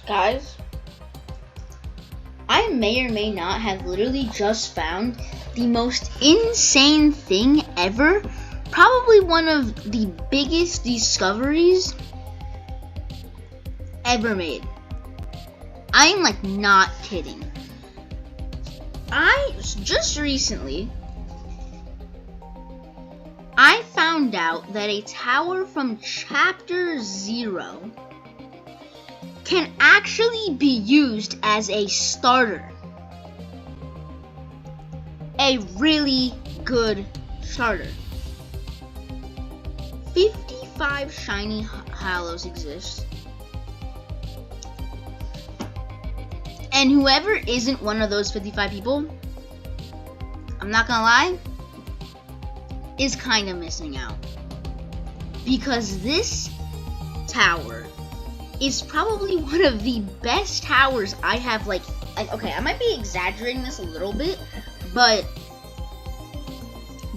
Guys, I may or may not have literally just found the most insane thing ever. Probably one of the biggest discoveries ever made. I'm like not kidding. Just recently, I found out that a tower from Chapter 0 can actually be used as a starter. A really good starter. 55 shiny hollows exist. And whoever isn't one of those 55 people, I'm not gonna lie, is kind of missing out. Because this tower is probably one of the best towers I have, like okay, I might be exaggerating this a little bit, but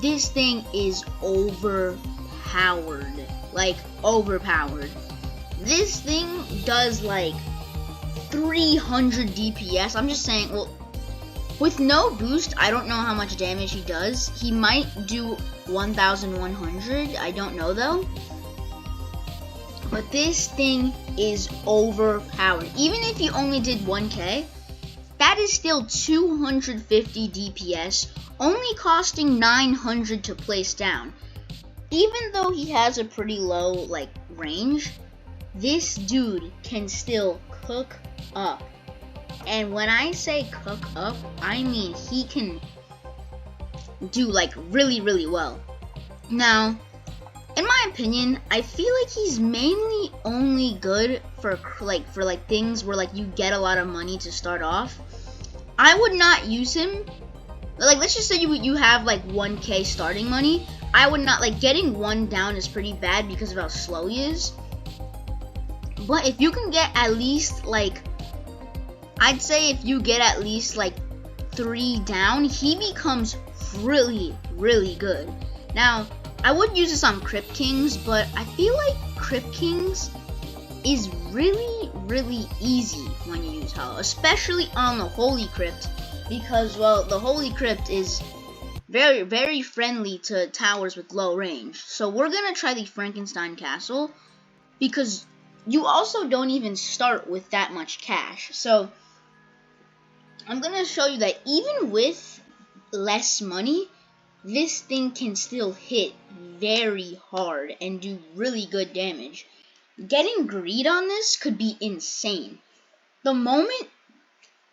this thing is overpowered. Like, overpowered. This thing does like 300 DPS. I'm just saying, well, with no boost, I don't know how much damage he does. He might do 1,100. I don't know though. But this thing is overpowered. Even if you only did 1k, that is still 250 DPS, only costing 900 to place down. Even though he has a pretty low like range, this dude can still cook up. And when I say cook up, I mean he can do like really, really well. Now, in my opinion, I feel like he's mainly only good for things where like you get a lot of money to start off. I would not use him. Like, let's just say you have like 1k starting money. I would not, like, getting 1 down is pretty bad because of how slow he is. But if you can get at least like, I'd say if you get at least like 3 down, he becomes really, really good. Now, I would use this on Crypt Kings, but I feel like Crypt Kings is really, really easy when you use Hollow, especially on the Holy Crypt, because, well, the Holy Crypt is very, very friendly to towers with low range. So we're gonna try the Frankenstein Castle, because you also don't even start with that much cash. So I'm gonna show you that even with less money, this thing can still hit very hard and do really good damage. Getting greed on this could be insane. The moment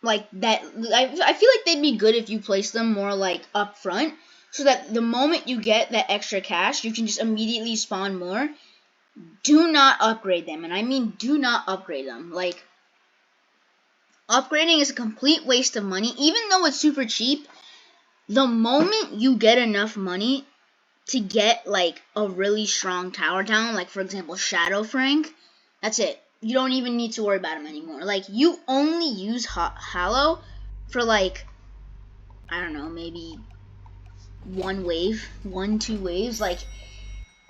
like that, I feel like they'd be good if you place them more like up front, so that the moment you get that extra cash, you can just immediately spawn more. Do not upgrade them, and I mean do not upgrade them. Like, upgrading is a complete waste of money, even though it's super cheap. The moment you get enough money to get like a really strong tower down, like for example Shadow Frank, that's it. You don't even need to worry about him anymore. Like, you only use Hollow for like, I don't know, maybe 1 wave, 1-2 waves. Like,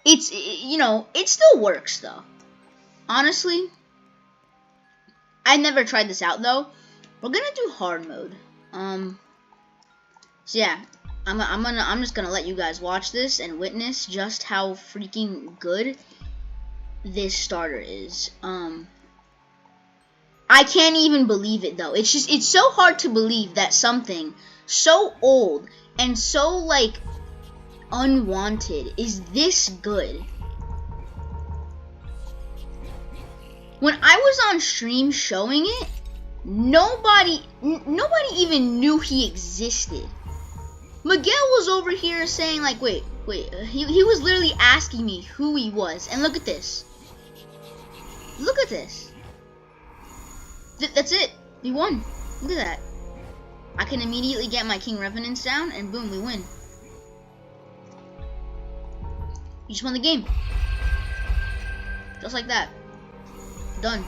you know, it still works though. Honestly, I never tried this out though. We're gonna do hard mode. So yeah, I'm just gonna let you guys watch this and witness just how freaking good this starter is. I can't even believe it though. It's so hard to believe that something so old and so like unwanted is this good. When I was on stream showing it, nobody even knew he existed. Miguel was over here saying like, wait, he was literally asking me who he was, and look at this. Look at this. That's it. We won. Look at that. I can immediately get my King Revenants down, and boom, we win. You just won the game. Just like that. Done.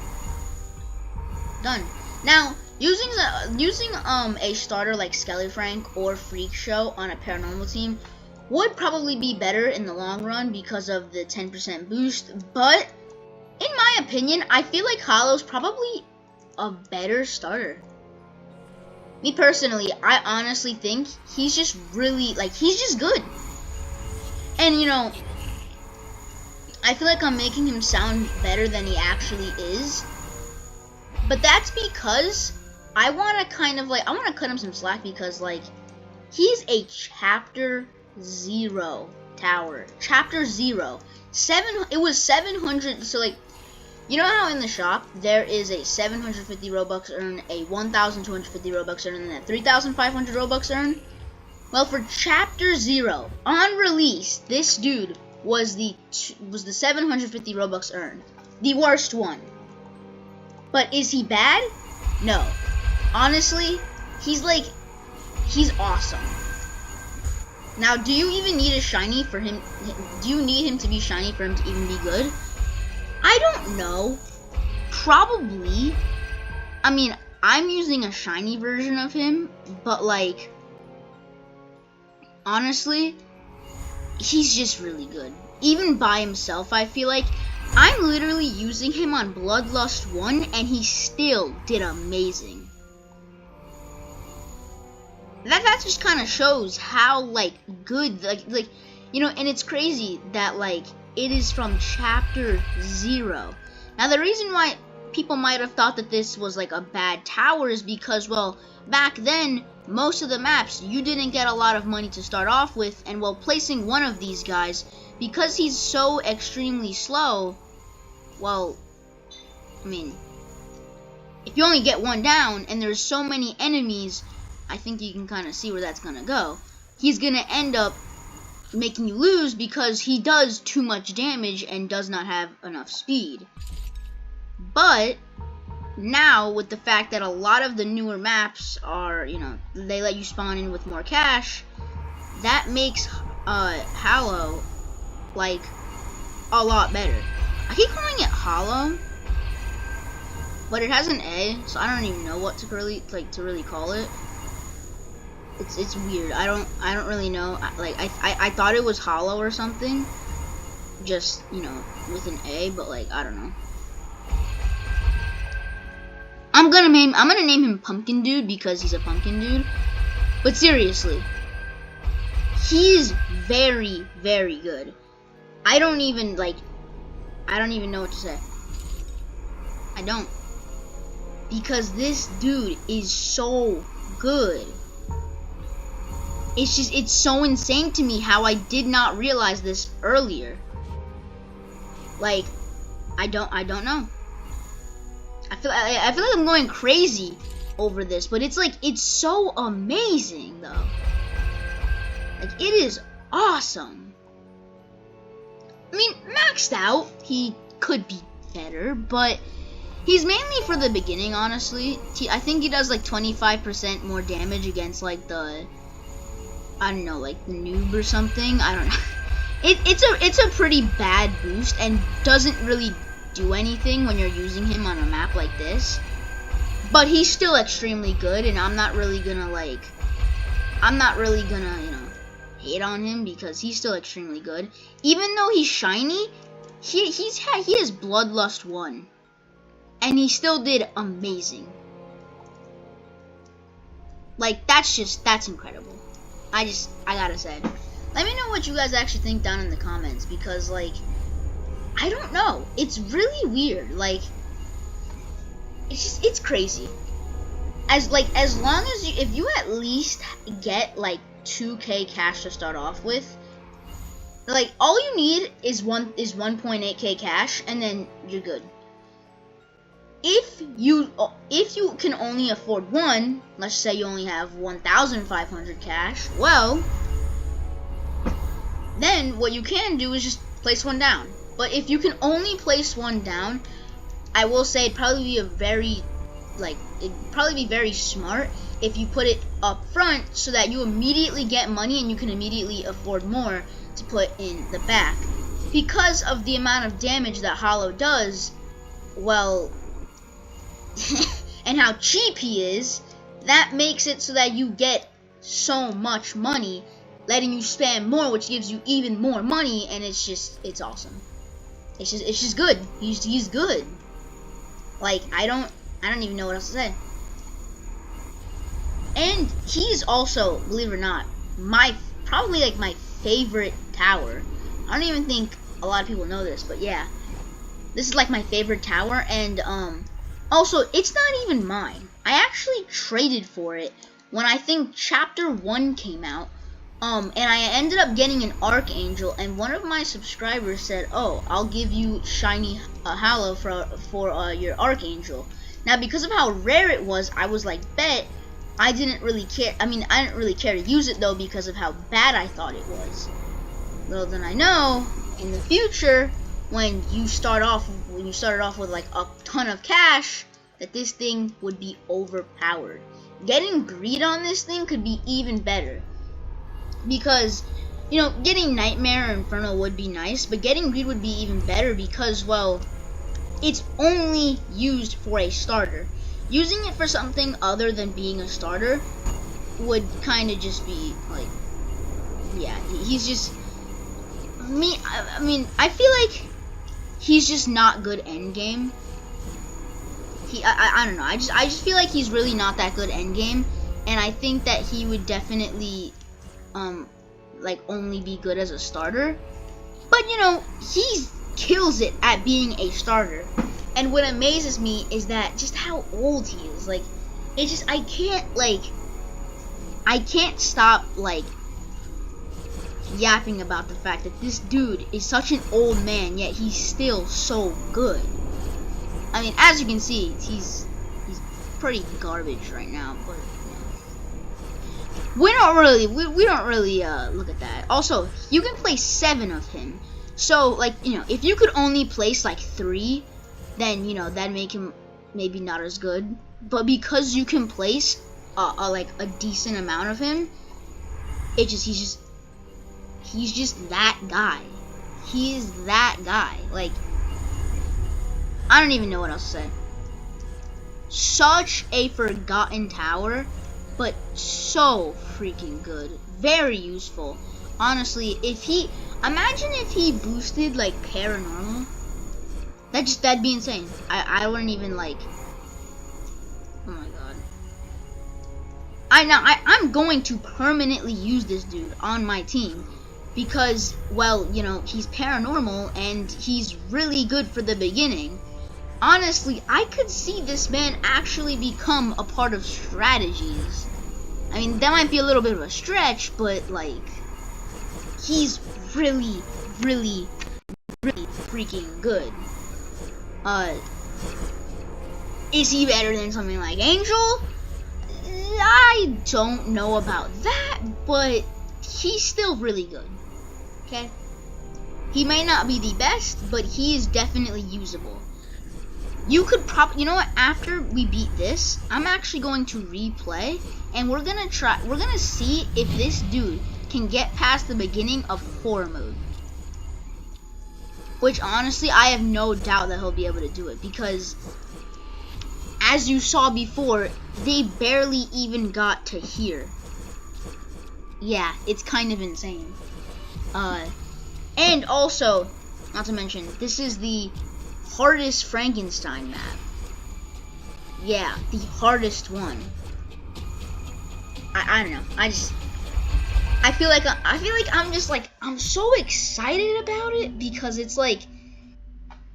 Done. Now, using a starter like Skelly Frank or Freak Show on a paranormal team would probably be better in the long run because of the 10% boost, but in my opinion, I feel like Hollow's probably a better starter. Me personally, I honestly think he's just really, like, he's just good. And, you know, I feel like I'm making him sound better than he actually is. But that's because I want to kind of, like, I want to cut him some slack because, like, he's a Chapter 0 tower. Chapter 0. It was 700, so, like, you know how in the shop there is a 750 Robux earn, a 1,250 Robux earn, and a 3,500 Robux earn? Well, for Chapter 0, on release, this dude was the 750 Robux earn. The worst one. But is he bad? No. Honestly, he's awesome. Now, do you even need a shiny for him? Do you need him to be shiny for him to even be good? I don't know. Probably. I mean, I'm using a shiny version of him, but, like, honestly, he's just really good. Even by himself, I feel like I'm literally using him on Bloodlust 1, and he still did amazing. That just kind of shows how, like, good, like, you know, and it's crazy that, like, it is from Chapter 0. Now, the reason why people might have thought that this was, like, a bad tower is because, well, back then, most of the maps, you didn't get a lot of money to start off with, and, well, placing one of these guys, because he's so extremely slow, well, I mean, if you only get one down, and there's so many enemies, I think you can kind of see where that's gonna go. He's gonna end up making you lose because he does too much damage and does not have enough speed. But now, with the fact that a lot of the newer maps are, you know, they let you spawn in with more cash, that makes Hollow, like, a lot better. I keep calling it Hollow, but it has an A, so I don't even know what to really call it. It's weird. I don't really know. I thought it was Hollow or something, just, you know, with an A, but, like, I don't know. I'm gonna name him Pumpkin Dude because he's a pumpkin dude. But seriously, he's very, very good. I don't even know what to say. I don't. Because this dude is so good. It's so insane to me how I did not realize this earlier. Like, I don't know. I feel like I'm going crazy over this, but it's so amazing though. Like, it is awesome. I mean, maxed out, he could be better, but he's mainly for the beginning, honestly. I think he does like 25% more damage against like the, I don't know, like the noob or something. I don't know. It's a pretty bad boost and doesn't really do anything when you're using him on a map like this. But he's still extremely good, and I'm not really gonna, you know, hate on him because he's still extremely good. Even though he's shiny, he has Bloodlust 1, and he still did amazing. Like, that's incredible. I gotta say. Let me know what you guys actually think down in the comments, because, like, I don't know. It's really weird. Like, it's crazy. As long as if you at least get like 2K cash to start off with, like, all you need is 1.8K cash, and then you're good. If you can only afford one, let's say you only have 1,500 cash, well, then what you can do is just place one down. But if you can only place one down, I will say it'd probably be very smart if you put it up front so that you immediately get money and you can immediately afford more to put in the back. Because of the amount of damage that Hollow does, well, and how cheap he is, that makes it so that you get so much money, letting you spam more, which gives you even more money, and it's awesome. It's just good. He's good. Like, I don't I don't even know what else to say. And he's also, believe it or not, probably like my favorite tower. I don't even think a lot of people know this, but yeah, this is like my favorite tower. And also, it's not even mine. I actually traded for it when I think Chapter 1 came out. And I ended up getting an Archangel, and one of my subscribers said, "Oh, I'll give you shiny Hallow for your Archangel." Now, because of how rare it was, I was like, bet. I didn't really care. I mean, I didn't really care to use it though because of how bad I thought it was. Little did I know, in the future, when you started off with like a ton of cash, that this thing would be overpowered. Getting greed on this thing could be even better. Because, you know, getting Nightmare or Inferno would be nice, but getting greed would be even better because, well, it's only used for a starter. Using it for something other than being a starter would kind of just be like, yeah, he's just me. I mean, I feel like he's just not good endgame. I don't know. I just feel like he's really not that good endgame, and I think that he would definitely like only be good as a starter. But you know, he kills it at being a starter. And what amazes me is that just how old he is. Like, it's just I can't stop like yapping about the fact that this dude is such an old man, yet he's still so good. I mean, as you can see, he's pretty garbage right now, but we don't really look at that. Also, you can place 7 of him. So, like, you know, if you could only place like 3, then, you know, that'd make him maybe not as good. But because you can place like a decent amount of him, he's just that guy. He is that guy. Like, I don't even know what else to say. Such a forgotten tower, but so freaking good. Very useful. Honestly, imagine if he boosted like paranormal. That'd be insane. I wouldn't even like. Oh my god. I'm going to permanently use this dude on my team because, well, you know, he's paranormal and he's really good for the beginning. Honestly, I could see this man actually become a part of strategies. I mean, that might be a little bit of a stretch, but like, he's really, really, really freaking good. Is he better than something like Angel? I don't know about that, but he's still really good. Okay? He may not be the best, but he is definitely usable. You know what, after we beat this, I'm actually going to replay, and we're gonna see if this dude can get past the beginning of horror mode. Which, honestly, I have no doubt that he'll be able to do it, because, as you saw before, they barely even got to here. Yeah, it's kind of insane. And also, not to mention, this is the hardest Frankenstein map. Yeah, the hardest one. I don't know. I feel like I'm so excited about it because it's like,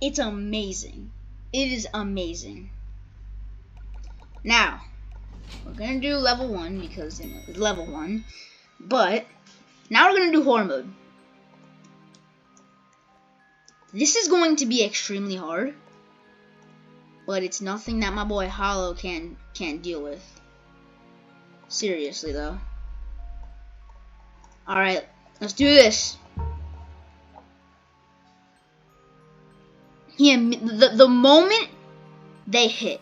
it's amazing. It is amazing. Now, we're gonna do level 1 because, you know, it's level 1. But now we're gonna do horror mode. This is going to be extremely hard, but it's nothing that my boy Hollow can't deal with. Seriously though. Alright, let's do this. The moment they hit.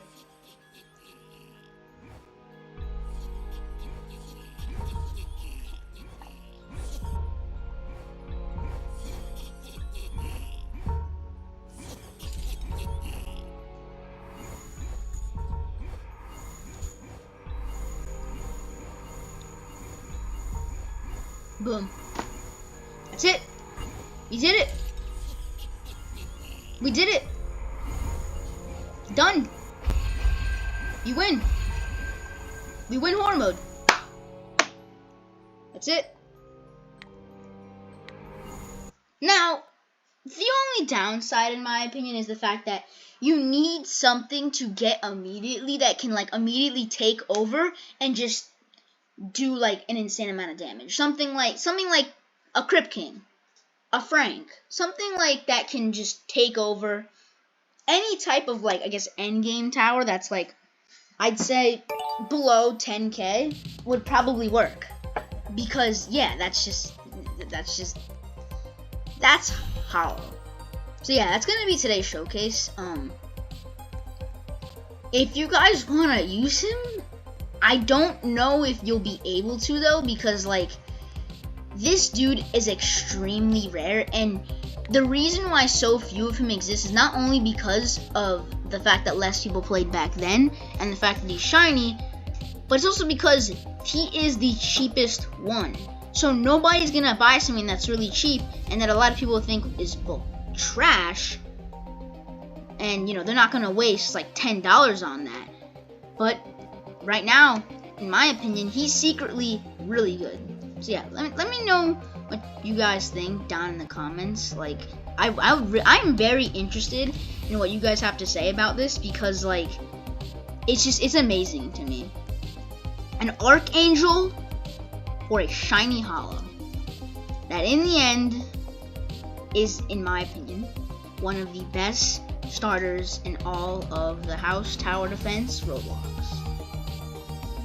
Boom. That's it. We did it. We did it. Done. You win. We win horror mode. That's it. Now, the only downside, in my opinion, is the fact that you need something to get immediately that can, like, immediately take over and just do, like, an insane amount of damage. Something like a Crypt King, a Frank, something like that can just take over. Any type of, like, I guess, endgame tower that's, like, I'd say below 10k would probably work. Because, yeah, that's hollow. So yeah, that's gonna be today's showcase. If you guys wanna use him, I don't know if you'll be able to though, because like this dude is extremely rare, and the reason why so few of him exist is not only because of the fact that less people played back then and the fact that he's shiny, but it's also because he is the cheapest one. So nobody's gonna buy something that's really cheap and that a lot of people think is, well, trash, and you know, they're not gonna waste like $10 on that. But right now, in my opinion, he's secretly really good. So yeah, let me know what you guys think down in the comments. Like, I'm very interested in what you guys have to say about this, because like it's amazing to me. An Archangel or a shiny hollow that in the end is, in my opinion, one of the best starters in all of the House Tower Defense Roblox.